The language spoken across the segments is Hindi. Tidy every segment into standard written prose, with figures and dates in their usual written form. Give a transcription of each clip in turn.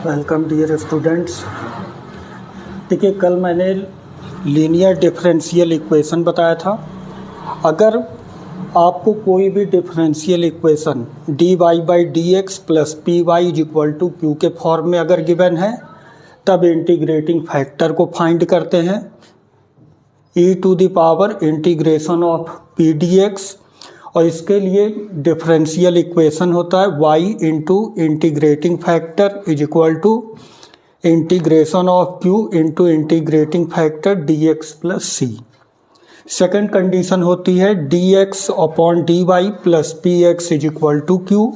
Welcome dear students. देखिए, कल मैंने लीनियर डिफरेंशियल इक्वेशन बताया था। अगर आपको कोई भी differential equation D Y by D x plus P Y is equal to Q के फॉर्म में अगर गिवन है, तब इंटीग्रेटिंग फैक्टर को फाइंड करते हैं E to the power integration of P D X, और इसके लिए डिफरेंशियल इक्वेशन होता है y into integrating factor is equal to integration of q into integrating factor dx plus C. Second condition होती है dx upon dy plus px is equal to q।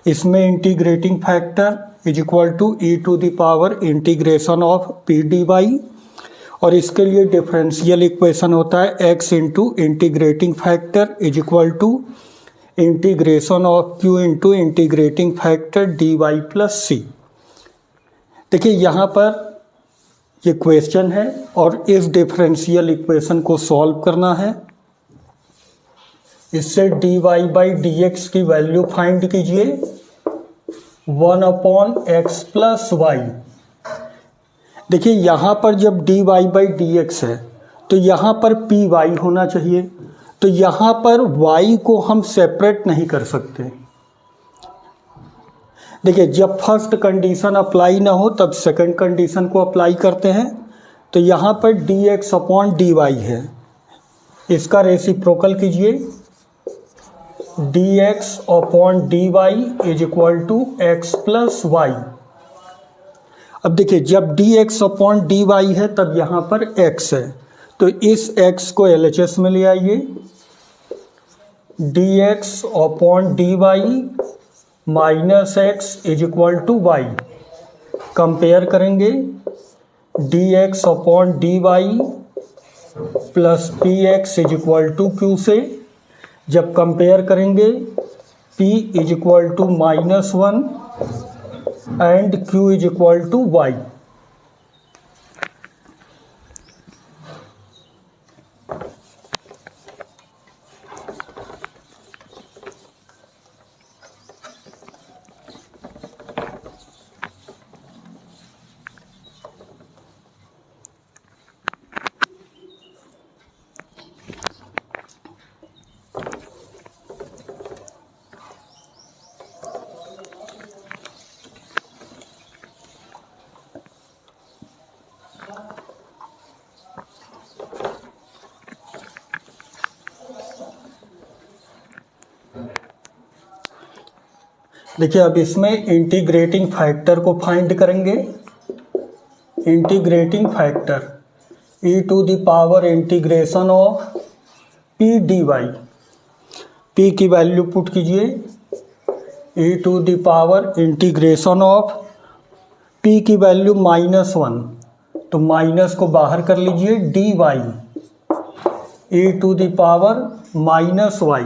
इसमें integrating factor is equal to E to the power integration of P D Y, और इसके लिए डिफरेंशियल इक्वेशन होता है x into integrating factor is equal to integration of q into integrating factor dy plus C. देखिए, यहाँ पर ये क्वेश्चन है और इस डिफरेंशियल इक्वेशन को सॉल्व करना है। इससे dy बाई डी एक्स की वैल्यू फाइंड कीजिए 1 अपॉन एक्स प्लस वाई। देखिए, यहाँ पर जब dy बाई डी एक्स है तो यहाँ पर पी वाई होना चाहिए, तो यहाँ पर y को हम सेपरेट नहीं कर सकते। देखिए, जब फर्स्ट कंडीशन अप्लाई ना हो तब सेकंड कंडीशन को अप्लाई करते हैं। तो यहाँ पर dx अपॉन dy है, इसका रेसिप्रोकल कीजिए dx upon dy is equal to X plus Y. अब देखिए, जब dx अपॉन dy है तब यहाँ पर x है, तो इस x को LHS में ले आइए। dx upon dy minus X is equal to Y. Compare करेंगे dx upon dy plus px is equal to q से। जब कंपेयर करेंगे p is equal to -1 and q is equal to y। देखिए, अब इसमें इंटीग्रेटिंग फैक्टर को फाइंड करेंगे। Integrating factor E to the power integration of P D Y. पी की वैल्यू पुट कीजिए E to the power integration of P की वैल्यू -1, तो माइनस को बाहर कर लीजिए D Y E to the power -y।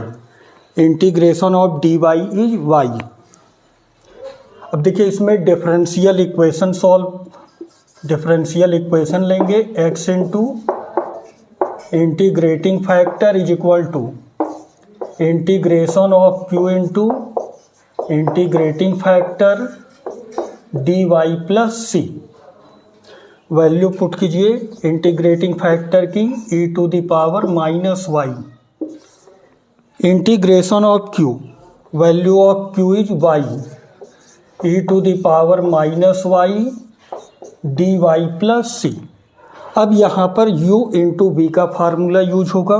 Integration of D Y is Y. अब देखिए, इसमें डिफरेंशियल इक्वेशन लेंगे x into integrating factor is equal to integration of q into integrating factor dy plus C. Value put कीजिए इंटीग्रेटिंग फैक्टर की e to the power -y। Integration of q, value of q is y E to the power -y dy plus C. अब यहाँ पर u इंटू वी का फार्मूला यूज होगा।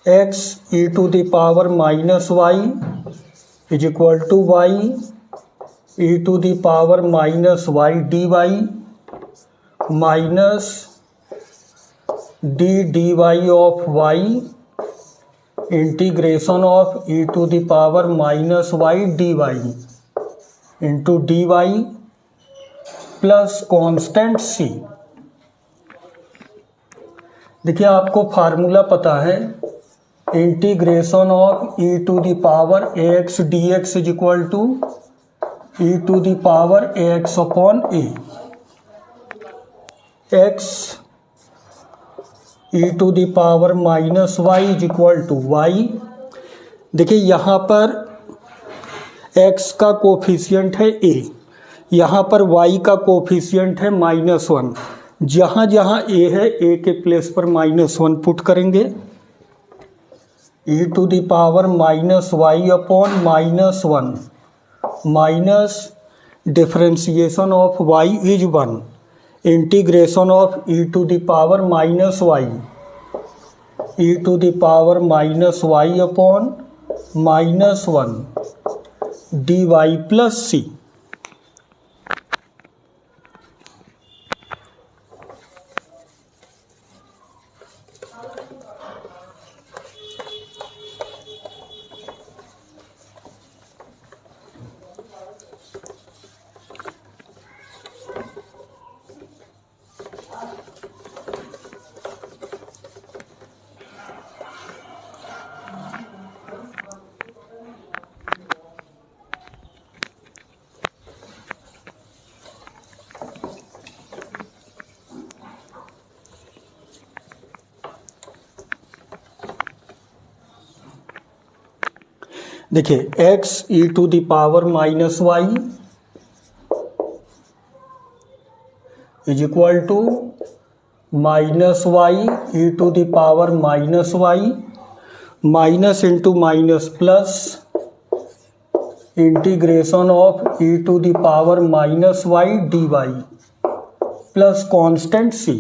x E to the power -y is equal to y E to the power -y dy minus dy of y integration of E to the power -y dy into dy plus constant c। देखिए, आपको फार्मूला पता है integration of E to the power ax dx is equal to E to the power ax upon a। x E to the power -y is equal to y। देखिए, यहाँ पर x का कोफिशिएंट है a, यहाँ पर y का कोफिशिएंट है -1। जहाँ जहाँ a है a के प्लेस पर -1 पुट करेंगे। e to the power -y upon -1 minus differentiation of y is 1 integration of e to the power -y e to the power -y upon -1 dy plus c। देखिए x e to the power -y is equal to -y e to the power -y minus into minus plus integration of e to the power -y dy plus constant c।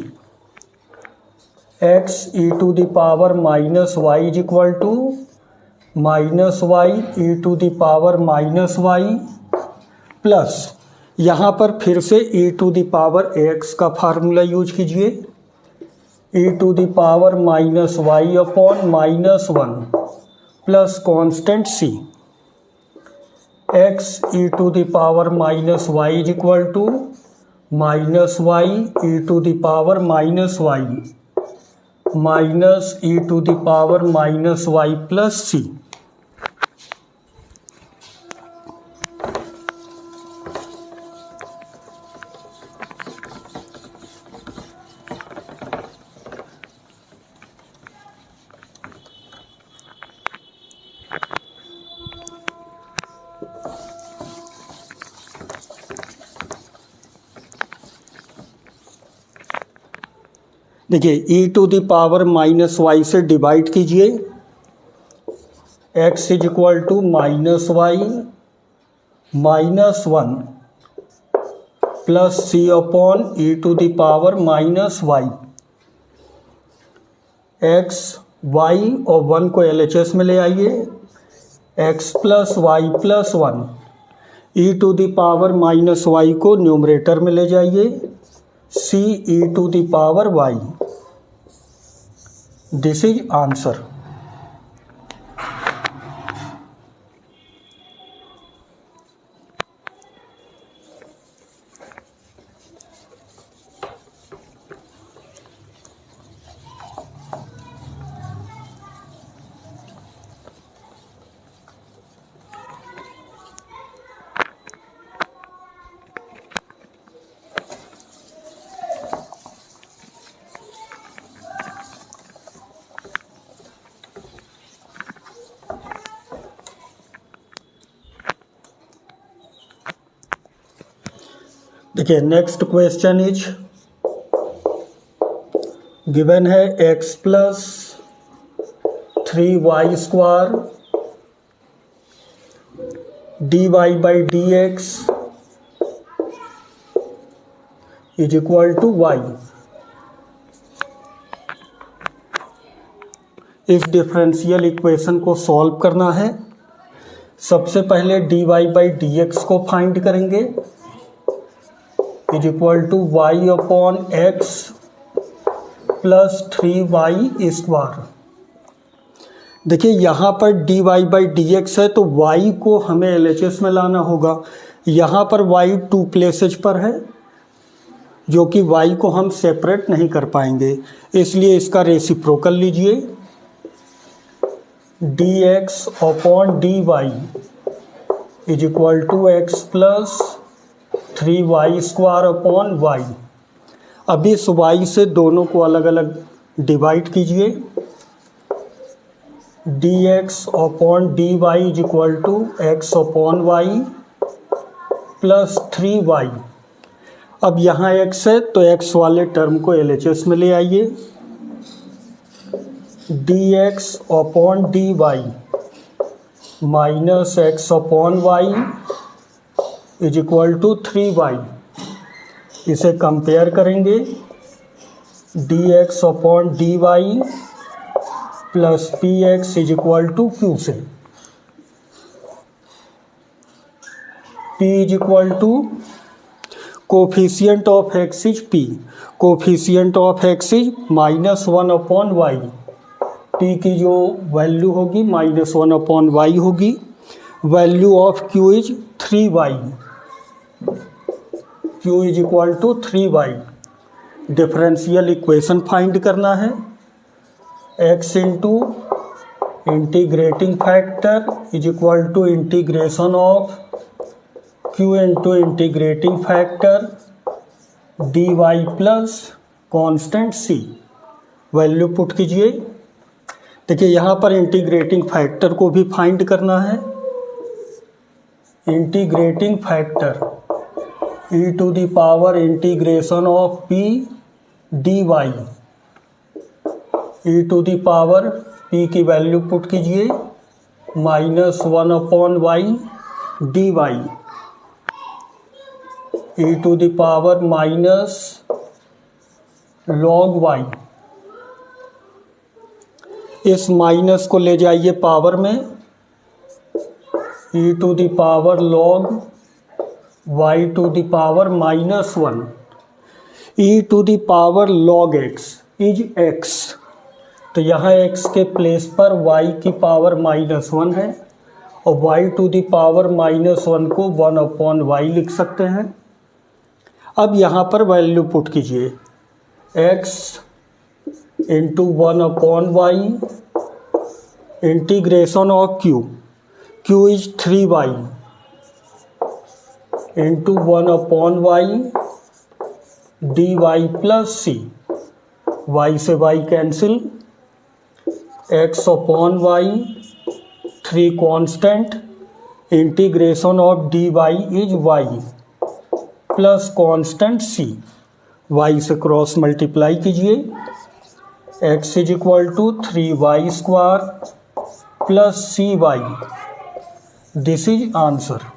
x e to the power -y is equal to -y e to the power -y plus यहाँ पर फिर से e to the power x का फार्मूला यूज कीजिए। e to the power -y upon -1 plus constant c। x e to the power -y is equal to -y e to the power -y minus e to the power -y plus c। देखिए e to the power -y से डिवाइड कीजिए। x is equal to -y -1 plus c upon e to the power -y। x y और 1 को LHS में ले आइए। x plus Y plus 1 e to the power -y को न्यूमरेटर में ले जाइए। c e to the power y। This is answer. देखिए नेक्स्ट क्वेश्चन इज गिवन है x plus 3y square dy by D X is equal to y। इस डिफरेंशियल इक्वेशन को सॉल्व करना है। सबसे पहले dy बाई डी एक्स को फाइंड करेंगे is equal to y upon X plus 3y square. देखिए यहाँ पर dy बाई डी एक्स है तो y को हमें LHS में लाना होगा। यहाँ पर y 2 प्लेसेज पर है जो कि y को हम सेपरेट नहीं कर पाएंगे, इसलिए इसका रेसिप्रोकल लीजिए। dx upon dy is equal to X plus 3y square upon y। अब इस y से दोनों को अलग अलग डिवाइड कीजिए। dx upon dy is equal to X upon y plus 3y। अब यहाँ x है तो x वाले टर्म को LHS में ले आइए, dx upon dy minus x upon Y is equal to 3y। इसे कंपेयर करेंगे, dx upon dy plus px is equal to q से। p is equal to coefficient of x is p, coefficient of x is -1 upon Y. p की जो वैल्यू होगी -1 अपॉन वाई होगी। Value of q is 3y, q is equal to 3y। Differential equation find करना है, x into integrating factor is equal to integration of q into integrating factor dy plus constant c। Value put कीजिए। देखिए यहाँ पर इंटीग्रेटिंग फैक्टर को भी फाइंड करना है। Integrating factor e to the power integration of p dy, e to the power p की वैल्यू पुट कीजिए -1 upon Y dy, e to the power minus log y। इस माइनस को ले जाइए पावर में, e to the power log y to the power -1। e to the power log x is x, तो यहाँ x के प्लेस पर y की पावर -1 है और y टू द पावर -1 को 1 अपॉन वाई लिख सकते हैं। अब यहाँ पर वैल्यू पुट कीजिए, x into 1 upon y integration of q is 3y into 1 upon Y dy plus c। y से y cancel, x upon y 3 constant integration of dy is y plus constant c। y से क्रॉस मल्टीप्लाई कीजिए, x is equal to 3y square plus cy। This is answer.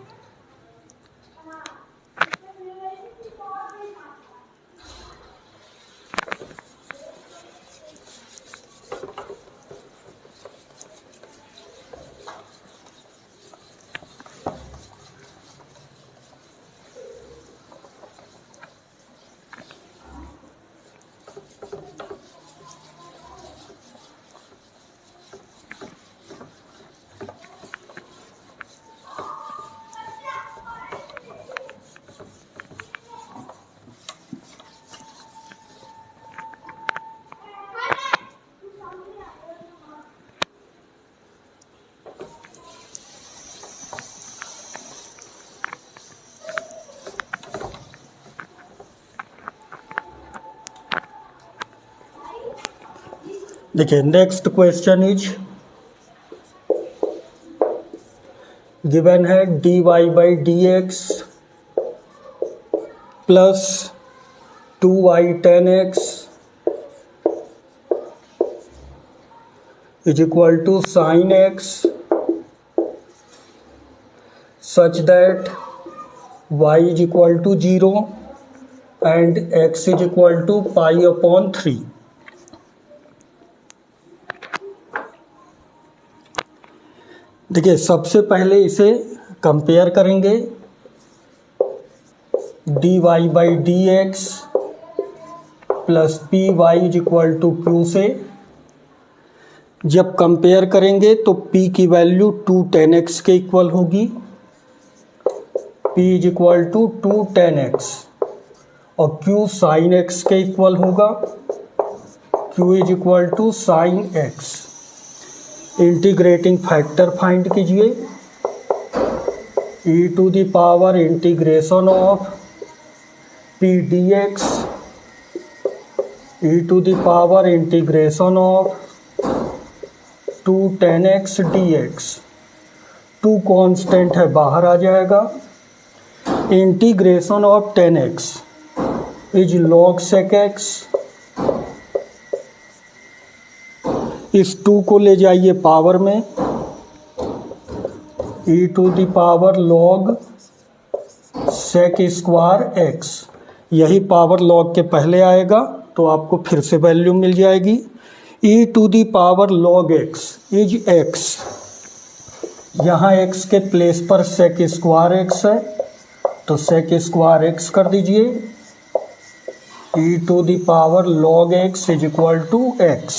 देखिए नेक्स्ट क्वेश्चन इज गिवन है dy by D x plus 2y tan x is equal to sine x such that y is equal to 0 and x is equal to pi upon 3। देखिए सबसे पहले इसे कंपेयर करेंगे, dy by D x plus P Y is equal to Q से। जब कंपेयर करेंगे तो p की वैल्यू 2 tan x के इक्वल होगी, p is equal to 2 tan x और q साइन x के इक्वल होगा, q is equal to sine x। Integrating factor find कीजिए, e to the power integration of p dx e to the power integration of 2 tan x dx। 2 constant है बाहर आ जाएगा, integration of 10x is log sec x। इस 2 को ले जाइए पावर में, e to the power log sec square x। यही पावर log के पहले आएगा तो आपको फिर से वैल्यू मिल जाएगी। e to the power log x is x। यहाँ x के प्लेस पर sec स्क्वायर x है तो sec स्क्वायर x कर दीजिए। e to the power log x is equal to x।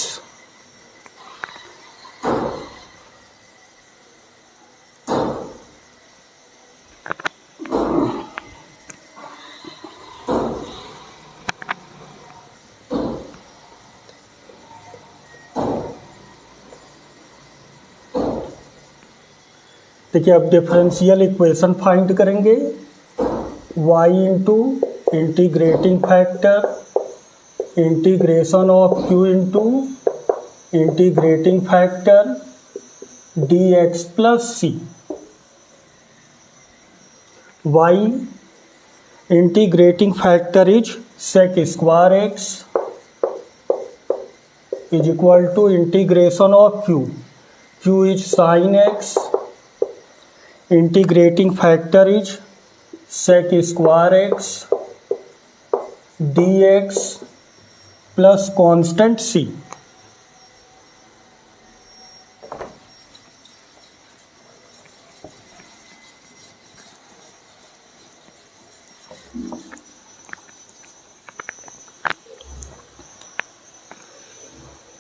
देखिए अब डिफरेंशियल इक्वेशन फाइंड करेंगे। y into integrating factor integration of q into integrating factor dx plus c। y integrating factor is sec square x is equal to integration of q is sin x। Integrating factor is sec square x dx plus constant c।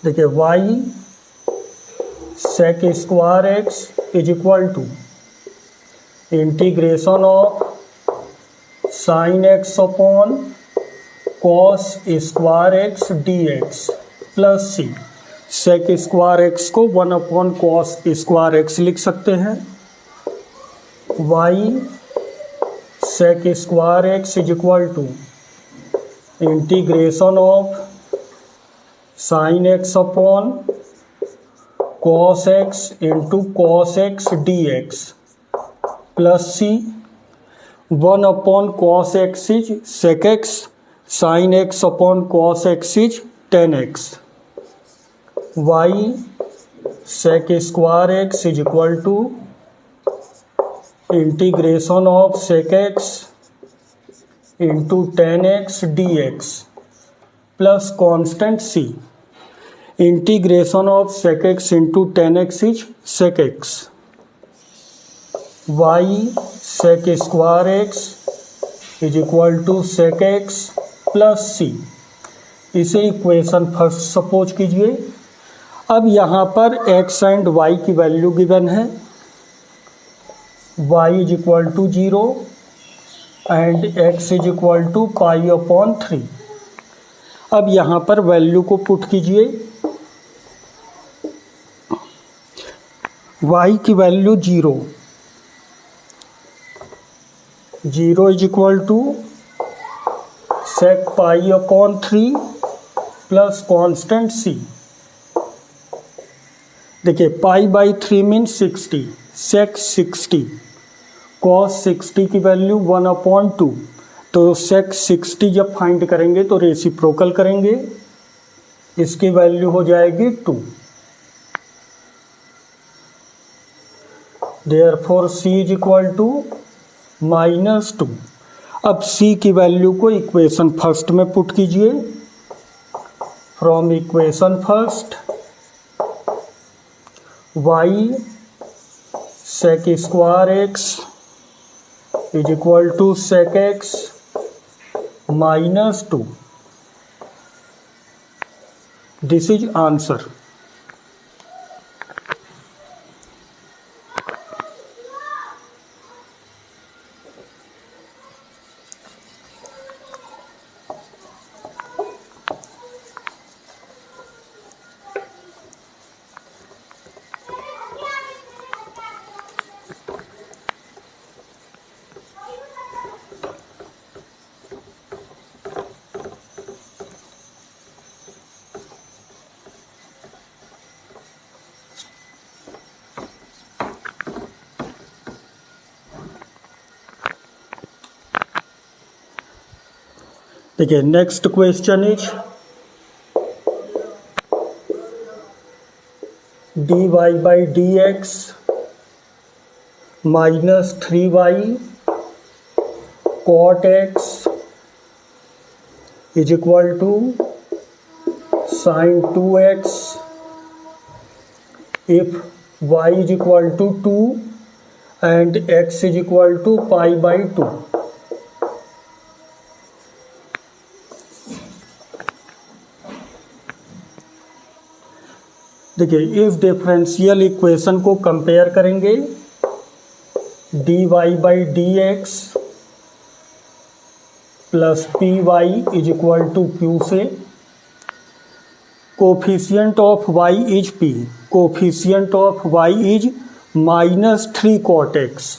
देखिए y sec square x is equal to integration of sine x upon cos square x dx plus c। Sec square x को 1 अपॉन कॉस स्क्वायर एक्स लिख सकते हैं। y sec square x is equal to integration of sine x upon cos x into cos x dx plus c। 1 upon cos x is sec x, sine x upon cos x is tan x. y sec square x is equal to integration of sec x into tan x dx plus constant c। Integration of sec x into tan x is sec x. y sec square x is equal to sec x plus c। इसे इक्वेशन फर्स्ट सपोज कीजिए। अब यहाँ पर x एंड y की वैल्यू गिवन है। y is equal to 0 and x is equal to pi upon 3। अब यहाँ पर वैल्यू को पुट कीजिए। y की value 0 is equal to sec pi upon 3 plus constant c। देखिए pi by 3 mean 60, sec 60, cos 60 की वैल्यू 1 अपॉन 2। तो सेक 60 जब फाइंड करेंगे तो रेसिप्रोकल करेंगे, इसकी वैल्यू हो जाएगी 2। Therefore c is equal to -2। अब c की वैल्यू को इक्वेशन फर्स्ट में पुट कीजिए। From equation first y sec square x is equal to sec X -2। This is answer. देखिए next question is dy by D X minus 3y cot x is equal to sine 2x if y is equal to 2 and x is equal to pi by 2. देखिए इस डिफरेंशियल इक्वेशन को कंपेयर करेंगे dy by D x plus P Y is equal to Q से coefficient of y is p, coefficient of y is minus 3 cot X,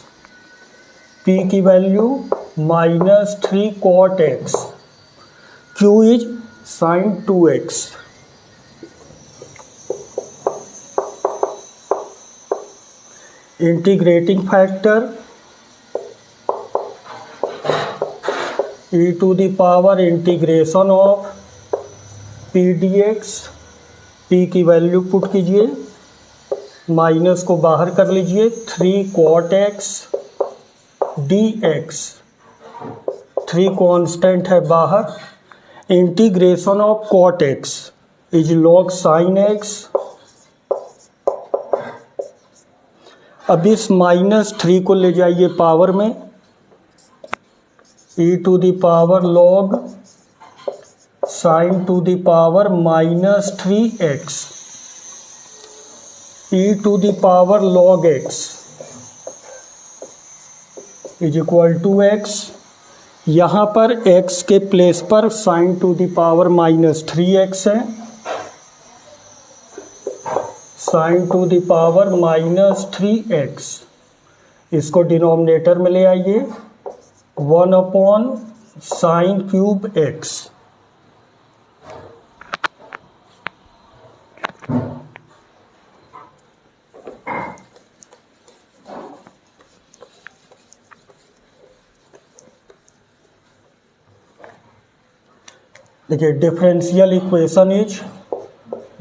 p की value minus 3 cot X, q is sine 2x। Integrating factor e to the power integration of P D X, P की वैल्यू पुट कीजिए, माइनस को बाहर कर लीजिए, 3 cot X D x, 3 constant है बाहर, integration of cot x is log sine x. अब इस माइनस 3 को ले जाइए पावर में, e to the power log sine to the power minus 3x, e to the power log x is equal to x। यहाँ पर x के प्लेस पर sine to the power minus 3x है, sine to the power minus 3x, इसको डिनोमिनेटर में ले आइए, 1 अपॉन साइन क्यूब x। देखिए differential equation is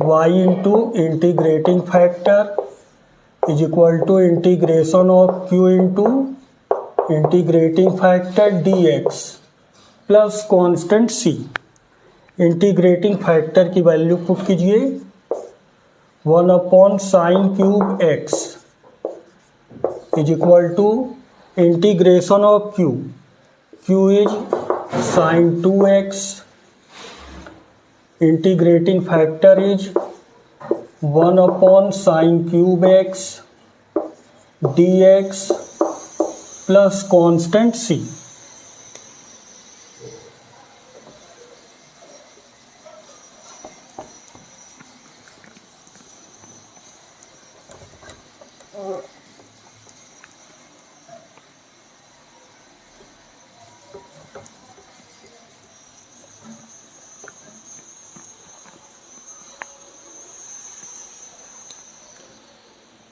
y into integrating factor is equal to integration of q into integrating factor dx plus constant c। Integrating factor की वैल्यू पुट कीजिए, 1 upon sine cube x is equal to integration of q, q is sine 2x, integrating factor is 1 upon sine cube x dx plus constant c।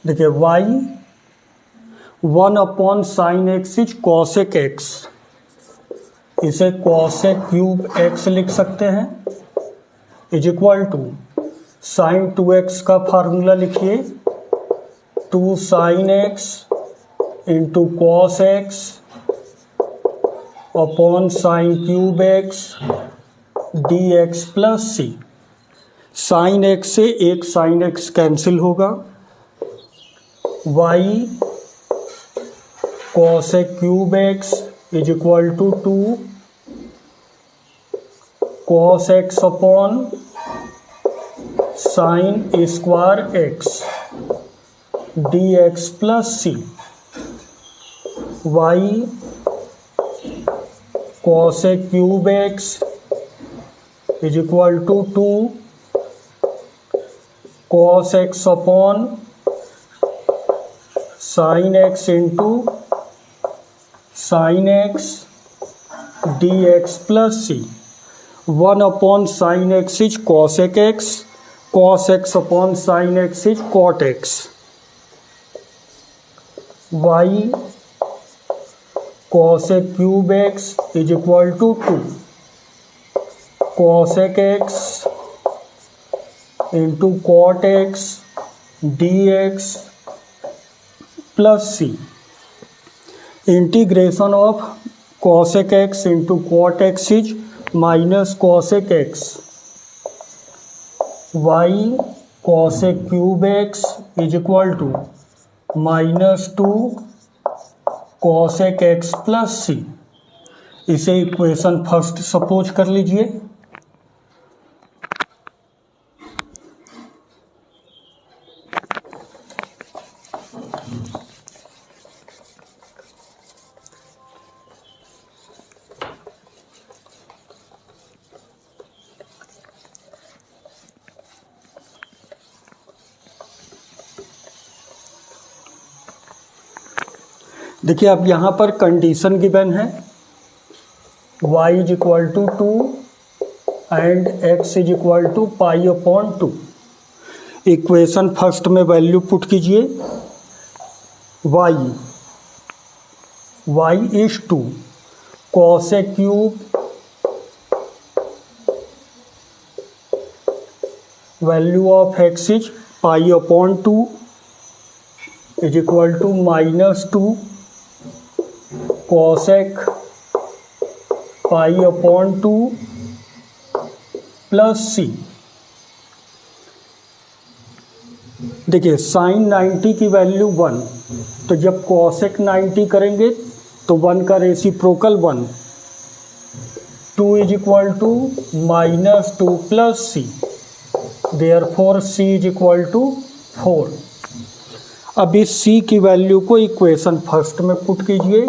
देखिए y 1 upon sine x is cosec x, इसे कॉसेक क्यूब एक्स लिख सकते हैं, is equal to sine 2x का फार्मूला लिखिए, 2 sine X into cos x upon sine cube X D x plus C. Sine X से एक साइन एक्स कैंसिल होगा, y cosec cube x is equal to 2 cos x upon sine square x D x plus C. y cosec cube x is equal to 2 cos x upon sine X into sine X D x plus C. 1 upon sine x is cosec x, cos x upon sine x is cot x. y cosec cube x is equal to 2 cosec x into cot x dx plus c. Integration of cosec x into cot x is minus cosec x y cosec cube x is equal to minus 2 cosec x plus c. इसे इक्वेशन फर्स्ट सपोज कर लीजिए। देखिए अब यहाँ पर कंडीशन गिवन है y is equal to 2 and x is equal to pi upon 2। Equation first में वैल्यू पुट कीजिए। y is 2 cosec cube value of x is pi upon 2 is equal to minus 2 cosec pi upon 2 plus C. देखिए साइन 90 की वैल्यू 1, तो जब cosec 90 करेंगे तो 1 का reciprocal 1, 2 is equal to minus 2 plus C, therefore C is equal to 4। अब इस सी की वैल्यू को इक्वेशन फर्स्ट में पुट कीजिए।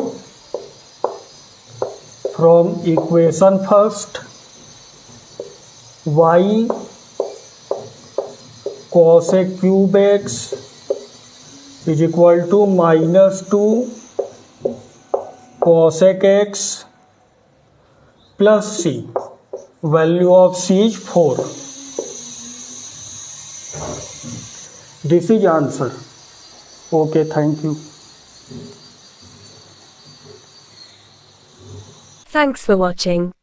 From equation first y cosec cube x is equal to minus 2 cosec x plus c, value of c is 4। This is answer. Okay, thank you. Thanks for watching.